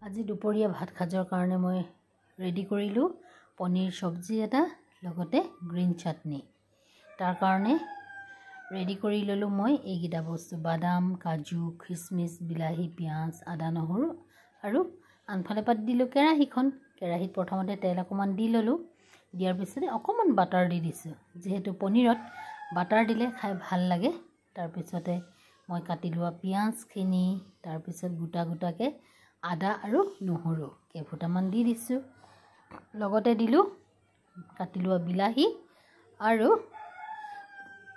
আজি দুপৰীয়া ভাত খাজৰ কাৰণে মই ৰেডি কৰিলোঁ পনীৰ চব্জি এটা লগতে গ্ৰীণ চাটনি। তাৰ কাৰণে ৰেডি কৰি ল'লোঁ মই এইকেইটা বস্তু বাদাম, কাজু, খিচমিচ, বিলাহী, পিঁয়াজ, আদা, নহৰু আৰু আনফালে পাত দিলোঁ কেৰাহীখন। কেৰাহীত প্ৰথমতে তেল অকণমান দি ল'লোঁ। দিয়াৰ পিছতে অকণমান বাটাৰ দি দিছোঁ, যিহেতু পনীৰত বাটাৰ দিলে খাই ভাল লাগে। তাৰপিছতে মই কাটি লোৱা পিঁয়াজখিনি, তাৰপিছত গোটা গোটাকৈ আদা আৰু নহৰু কেইফুটামান দি দিছোঁ। লগতে দিলোঁ কাটি লোৱা বিলাহী আৰু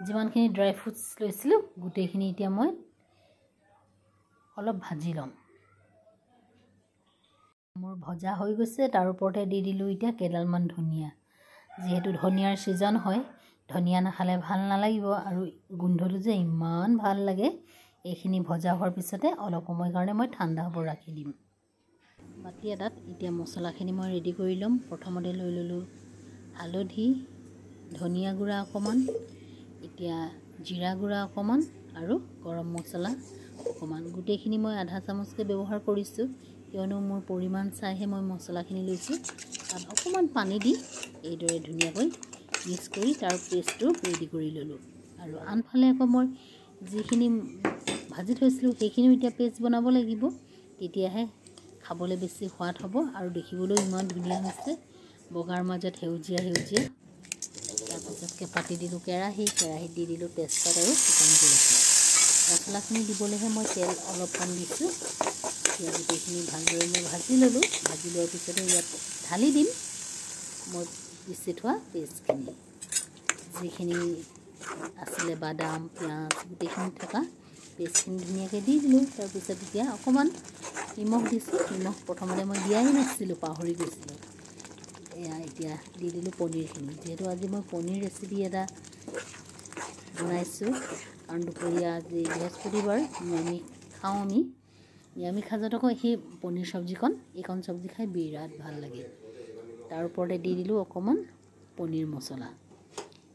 যিমানখিনি ড্ৰাই ফ্ৰুটছ লৈছিলোঁ গোটেইখিনি এতিয়া মই অলপ ভাজি ল'ম। মোৰ ভজা হৈ গৈছে। তাৰ ওপৰতে দি দিলোঁ এতিয়া কেইডালমান ধনিয়া। যিহেতু ধনিয়াৰ ছিজন হয়, ধনিয়া নাখালে ভাল নালাগিব আৰু গোন্ধটো যে ইমান ভাল লাগে। এইখিনি ভজা হোৱাৰ পিছতে অলপ সময় কাৰণে মই ঠাণ্ডা হ'ব ৰাখি দিম। বাতি এটাত এতিয়া মছলাখিনি মই ৰেডি কৰি ল'ম। প্ৰথমতে লৈ ল'লোঁ হালধি, ধনিয়া গুড়া অকণমান, এতিয়া জিৰা গুড়া অকণমান আৰু গৰম মছলা অকণমান। গোটেইখিনি মই আধা চামুচকৈ ব্যৱহাৰ কৰিছোঁ, কিয়নো মোৰ পৰিমাণ চাইহে মই মছলাখিনি লৈছোঁ। তাত অকণমান পানী দি এইদৰে ধুনীয়াকৈ মিক্স কৰি তাৰ পেষ্টটো ৰেডি কৰি ল'লোঁ। আৰু আনফালে আকৌ মই যিখিনি ভাজি থৈছিলোঁ সেইখিনিও এতিয়া পেষ্ট বনাব লাগিব, তেতিয়াহে খাবলৈ বেছি সোৱাদ হ'ব আৰু দেখিবলৈও ইমান ধুনীয়া হৈছে, বগাৰ মাজত সেউজীয়া সেউজীয়া। তাৰপিছতকৈ পাতি দিলোঁ কেৰাহীত দি দিলোঁ তেজপাত আৰু শুকান জলকীয়া। মছলাখিনি দিবলৈহে মই তেল অলপমান দিছোঁ। এতিয়া গোটেইখিনি ভালদৰে মই ভাজি ল'লোঁ। ভাজি লোৱাৰ পিছতে ইয়াত ঢালি দিম মই পিচি থোৱা পেষ্টখিনি, যিখিনি আছিলে বাদাম, পিঁয়াজ গোটেইখিনি থকা পেষ্টখিনি ধুনীয়াকৈ দি দিলোঁ। তাৰপিছত এতিয়া অকণমান নিমখ দিছোঁ। নিমখ প্ৰথমতে মই দিয়াই নাছিলোঁ, পাহৰি গৈছিলোঁ। এয়া এতিয়া দি দিলোঁ পনীৰখিনি। যিহেতু আজি মই পনীৰ ৰেচিপি এটা বনাইছোঁ, কাৰণ দুপৰীয়া আজি বৃহস্পতিবাৰ, নিৰামিষ খাওঁ আমি। নিৰামিষ সাজত আকৌ সেই পনীৰ চব্জিকণ এইকণ চব্জি খাই বিৰাট ভাল লাগে। তাৰ ওপৰতে দি দিলোঁ অকণমান পনীৰ মছলা।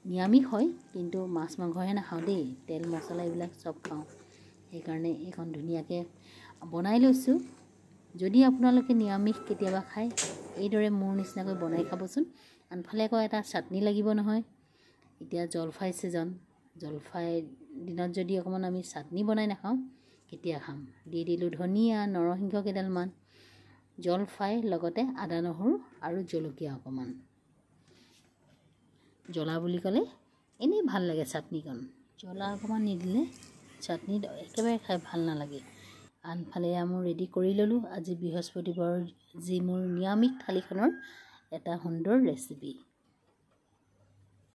নিৰামিষ হয়, কিন্তু মাছ মাংসহে নাখাওঁ দেই, তেল মছলা এইবিলাক চব খাওঁ। সেইকাৰণে এইখন ধুনীয়াকৈ বনাই লৈছোঁ। যদি আপোনালোকে নিৰামিষ কেতিয়াবা খায়, এইদৰে মোৰ নিচিনাকৈ বনাই খাবচোন। আনফালে আকৌ এটা চাটনি লাগিব নহয়। এতিয়া জলফাই ছিজন, জলফাই দিনত যদি অকণমান আমি চাটনি বনাই নাখাওঁ কেতিয়া খাম। দি দিলোঁ ধনিয়া, নৰসিংহ কেইডালমান, জলফাই লগতে আদা নহৰু আৰু জলকীয়া অকণমান। জ্বলা বুলি ক'লে এনেই ভাল লাগে চাটনিকণ, জ্বলা অকণমান নিদিলে চাটনি একেবাৰে খাই ভাল নালাগে। আনফালে মোৰ ৰেডি কৰি ল'লোঁ আজি বৃহস্পতিবাৰৰ যি মোৰ নিৰামিষ থালিখনৰ এটা সুন্দৰ ৰেচিপি।